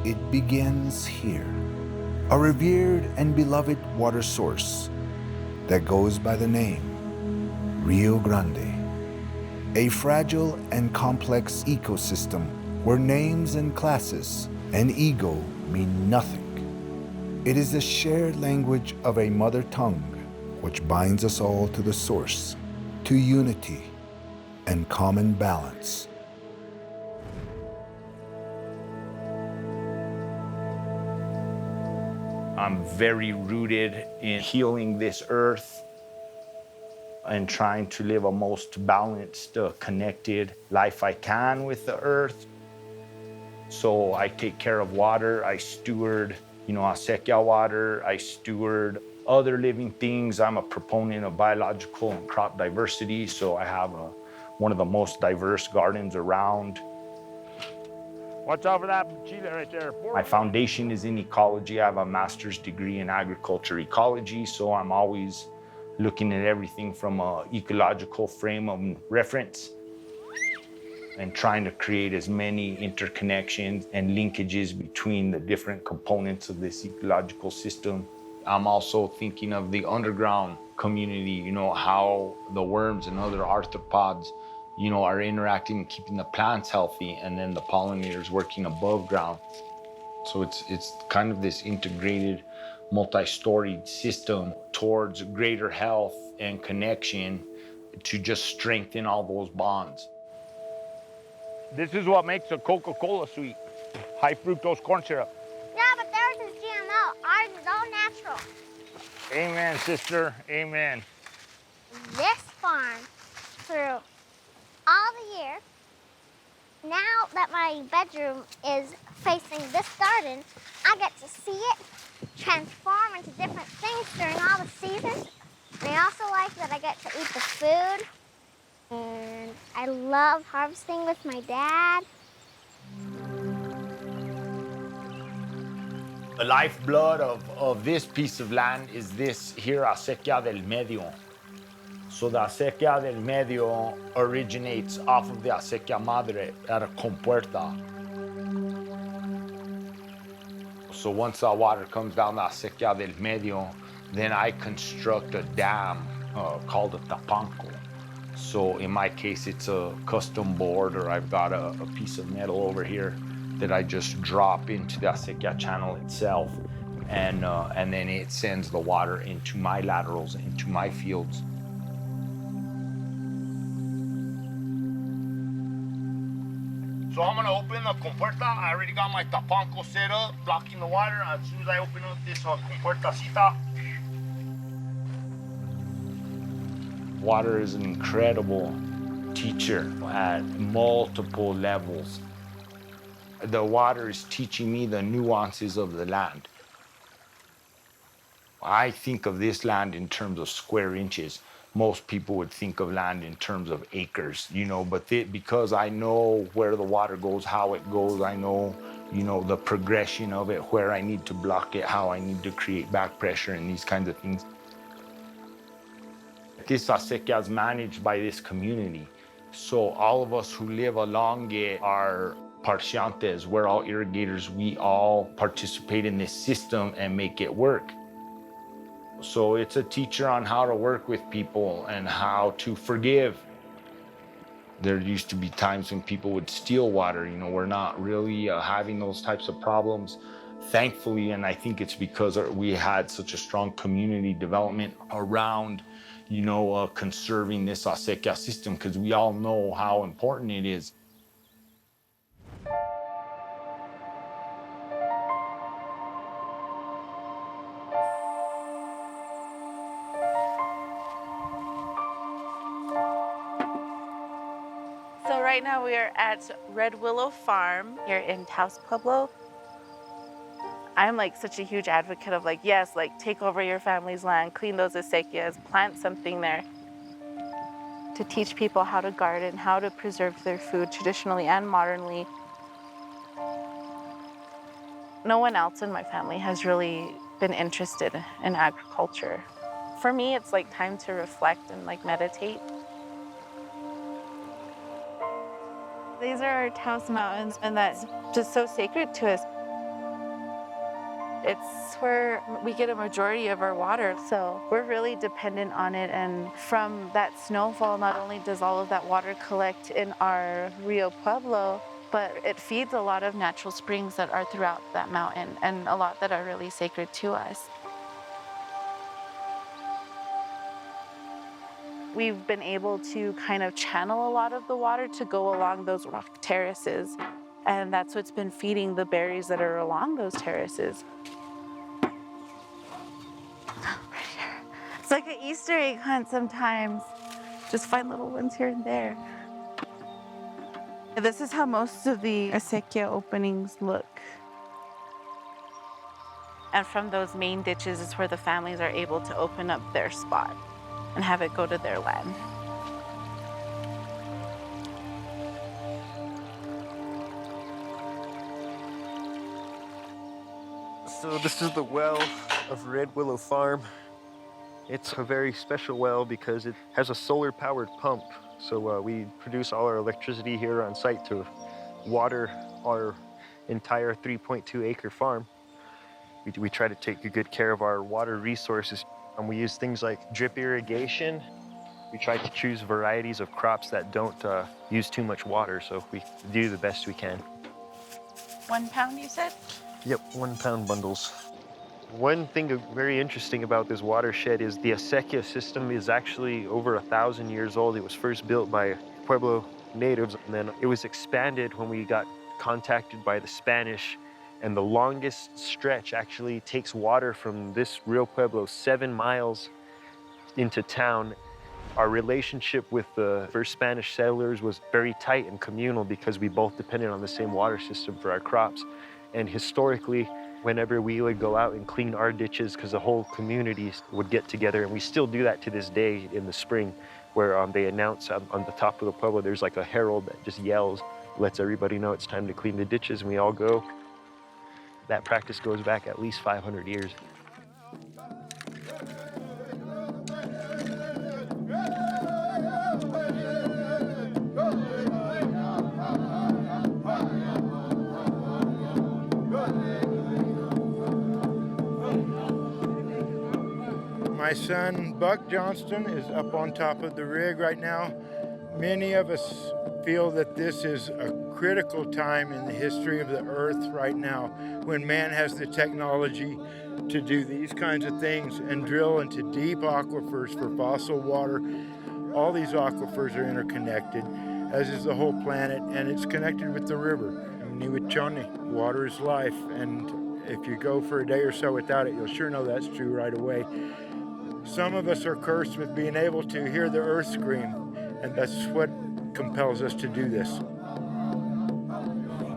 It begins here, a revered and beloved water source that goes by the name Rio Grande, a fragile and complex ecosystem where names and classes and ego mean nothing. It is the shared language of a mother tongue which binds us all to the source, to unity and common balance. I'm very rooted in healing this earth and trying to live a most balanced, connected life I can with the earth. So I take care of water, I steward, acequia water, I steward other living things. I'm a proponent of biological and crop diversity, so I have one of the most diverse gardens around. Watch out for that chile right there. My foundation is in ecology. I have a master's degree in agriculture ecology, so I'm always looking at everything from an ecological frame of reference and trying to create as many interconnections and linkages between the different components of this ecological system. I'm also thinking of the underground community, how the worms and other arthropods, are interacting and keeping the plants healthy, and then the pollinators working above ground. So it's kind of this integrated, multi-storied system towards greater health and connection to just strengthen all those bonds. This is what makes a Coca-Cola sweet. High fructose corn syrup. Yeah, but theirs is GMO. Ours is all natural. Amen, sister. Amen. This farm, through all the year, now that my bedroom is facing this garden, I get to see it transform into different things during all the seasons. And I also like that I get to eat the food. And I love harvesting with my dad. The lifeblood of this piece of land is this here, acequia del medio. So the acequia del medio originates off of the acequia madre at a compuerta. So once the water comes down the acequia del medio, then I construct a dam called a tapanco. So in my case, it's a custom board, or I've got a piece of metal over here that I just drop into the acequia channel itself, and then it sends the water into my laterals, into my fields. So I'm gonna open the compuerta. I already got my tapanco set up, blocking the water. As soon as I open up this compuertacita. Water is an incredible teacher at multiple levels. The water is teaching me the nuances of the land. I think of this land in terms of square inches. Most people would think of land in terms of acres, but because I know where the water goes, how it goes, I know, the progression of it, where I need to block it, how I need to create back pressure and these kinds of things. This acequia is managed by this community. So all of us who live along it are parciantes. We're all irrigators. We all participate in this system and make it work. So it's a teacher on how to work with people and how to forgive. There used to be times when people would steal water. We're not really having those types of problems, thankfully, and I think it's because we had such a strong community development around conserving this acequia system, because we all know how important it is. So right now we are at Red Willow Farm here in Taos, Pueblo. I'm such a huge advocate of yes, take over your family's land, clean those acequias, plant something there. To teach people how to garden, how to preserve their food traditionally and modernly. No one else in my family has really been interested in agriculture. For me, it's time to reflect and meditate. These are our Taos Mountains, and that's just so sacred to us. It's where we get a majority of our water, so we're really dependent on it. And from that snowfall, not only does all of that water collect in our Rio Pueblo, but it feeds a lot of natural springs that are throughout that mountain, and a lot that are really sacred to us. We've been able to kind of channel a lot of the water to go along those rock terraces, and that's what's been feeding the berries that are along those terraces. Right here. It's like an Easter egg hunt sometimes. Just find little ones here and there. This is how most of the acequia openings look. And from those main ditches is where the families are able to open up their spot and have it go to their land. So this is the well of Red Willow Farm. It's a very special well because it has a solar-powered pump. So we produce all our electricity here on site to water our entire 3.2-acre farm. We try to take good care of our water resources. And we use things like drip irrigation. We try to choose varieties of crops that don't use too much water, so we do the best we can. 1 pound, you said? Yep, 1 pound bundles. One thing very interesting about this watershed is the acequia system is actually over 1,000 years old. It was first built by Pueblo natives, and then it was expanded when we got contacted by the Spanish. And the longest stretch actually takes water from this Rio Pueblo 7 miles into town. Our relationship with the first Spanish settlers was very tight and communal because we both depended on the same water system for our crops. And historically, whenever we would go out and clean our ditches, because the whole community would get together, and we still do that to this day in the spring, where they announce on the top of the pueblo, there's like a herald that just yells, lets everybody know it's time to clean the ditches, and we all go. That practice goes back at least 500 years. My son, Buck Johnston, is up on top of the rig right now. Many of us feel that this is a critical time in the history of the earth right now, when man has the technology to do these kinds of things and drill into deep aquifers for fossil water. All these aquifers are interconnected, as is the whole planet, and it's connected with the river. Niwachoni, water is life, and if you go for a day or so without it, you'll sure know that's true right away. Some of us are cursed with being able to hear the earth scream, and that's what compels us to do this.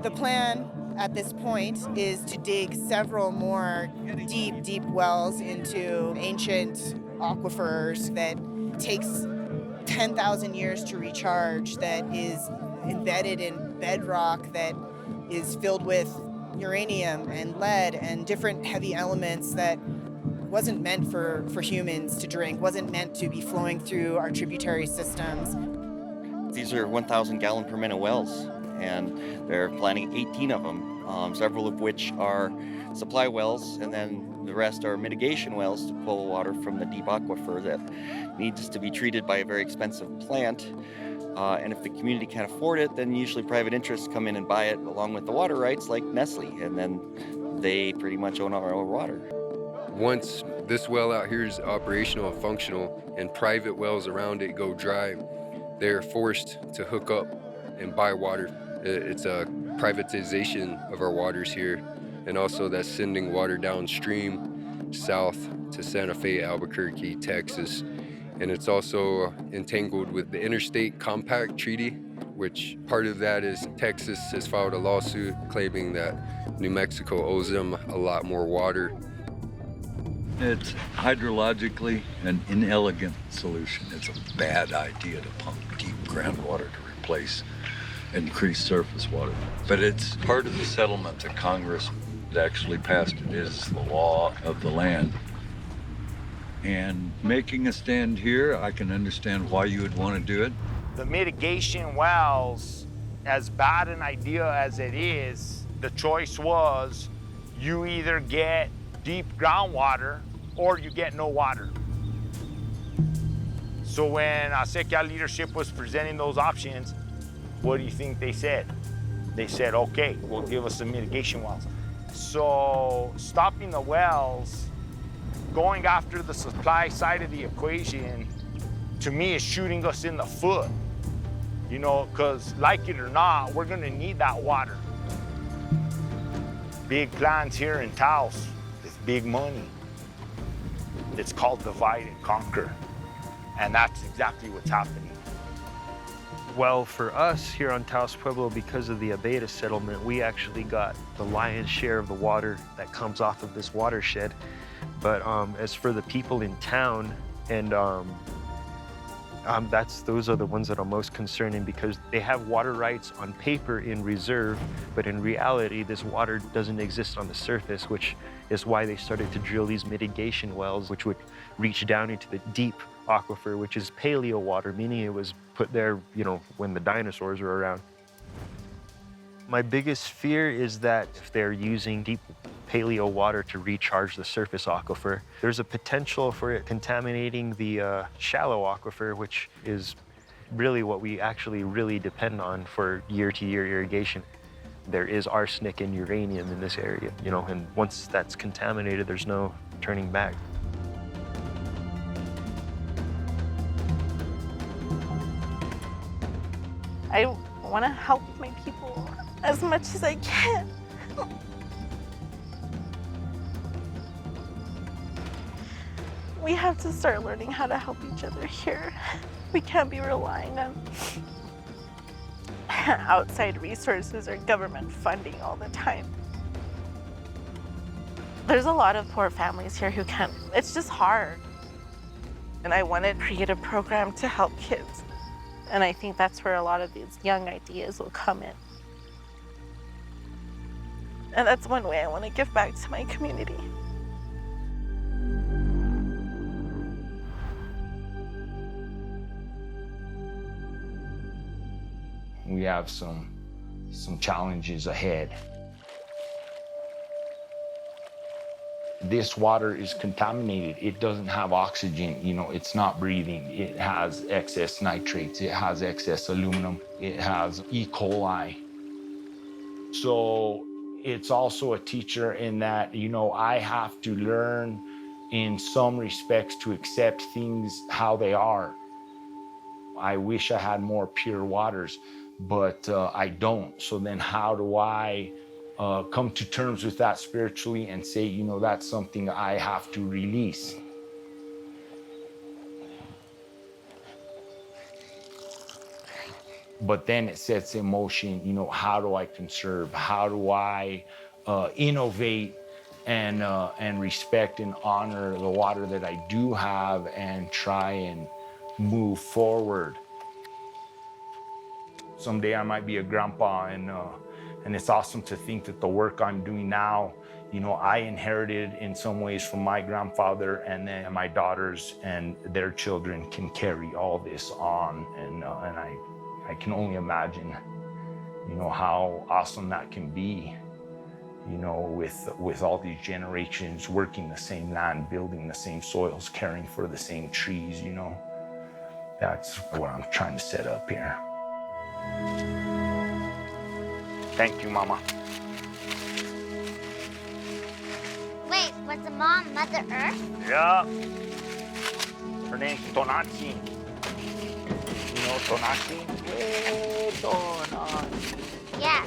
The plan at this point is to dig several more deep wells into ancient aquifers that takes 10,000 years to recharge, that is embedded in bedrock, that is filled with uranium and lead and different heavy elements that wasn't meant for humans to drink, wasn't meant to be flowing through our tributary systems. These are 1,000 gallon per minute wells, and they're planning 18 of them, several of which are supply wells, and then the rest are mitigation wells to pull water from the deep aquifer that needs to be treated by a very expensive plant. And if the community can't afford it, then usually private interests come in and buy it along with the water rights, like Nestle, and then they pretty much own our water. Once this well out here is operational and functional and private wells around it go dry, they're forced to hook up and buy water. It's a privatization of our waters here, and also that's sending water downstream south to Santa Fe, Albuquerque, Texas. And it's also entangled with the Interstate Compact Treaty, which part of that is Texas has filed a lawsuit claiming that New Mexico owes them a lot more water. It's hydrologically an inelegant solution. It's a bad idea to pump deep groundwater to replace increased surface water. But it's part of the settlement that Congress actually passed. It is the law of the land. And making a stand here, I can understand why you would want to do it. The mitigation wells, as bad an idea as it is, the choice was You either get deep groundwater or you get no water. So when Acequia leadership was presenting those options, what do you think they said? They said, okay, we'll give us some mitigation wells. So stopping the wells, going after the supply side of the equation, to me is shooting us in the foot. You know, because like it or not, we're gonna need that water. Big plans here in Taos with big money. It's called divide and conquer. And that's exactly what's happening. Well, for us here on Taos Pueblo, because of the Abeta settlement, we actually got the lion's share of the water that comes off of this watershed. But as for the people in town, and those are the ones that are most concerning, because they have water rights on paper in reserve, but in reality, this water doesn't exist on the surface, which is why they started to drill these mitigation wells, which would reach down into the deep aquifer, which is paleo water, meaning it was put there, you know, when the dinosaurs were around. My biggest fear is that if they're using deep paleo water to recharge the surface aquifer, there's a potential for it contaminating the shallow aquifer, which is really what we actually really depend on for year-to-year irrigation. There is arsenic and uranium in this area, you know, and once that's contaminated, there's no turning back. I want to help my people as much as I can. We have to start learning how to help each other here. We can't be relying on outside resources or government funding all the time. There's a lot of poor families here who can't, it's just hard. And I want to create a program to help kids. And I think that's where a lot of these young ideas will come in. And that's one way I want to give back to my community. We have some challenges ahead. This water is contaminated. It doesn't have oxygen, you know, it's not breathing. It has excess nitrates, it has excess aluminum, it has E. coli. So it's also a teacher in that, you know, I have to learn in some respects to accept things how they are. I wish I had more pure waters, but I don't. So then how do I come to terms with that spiritually and say, you know, that's something I have to release? But then it sets in motion, you know, how do I conserve? How do I innovate and respect and honor the water that I do have and try and move forward? Someday I might be a grandpa, and it's awesome to think that the work I'm doing now, you know, I inherited in some ways from my grandfather, and then my daughters and their children can carry all this on, and I can only imagine, you know, how awesome that can be, you know, with all these generations working the same land, building the same soils, caring for the same trees, you know. That's what I'm trying to set up here. Thank you, Mama. Wait, was the mom Mother Earth? Yeah. Her name's Tonachi. You know Tonachi? Hey, Tonachi. Yes.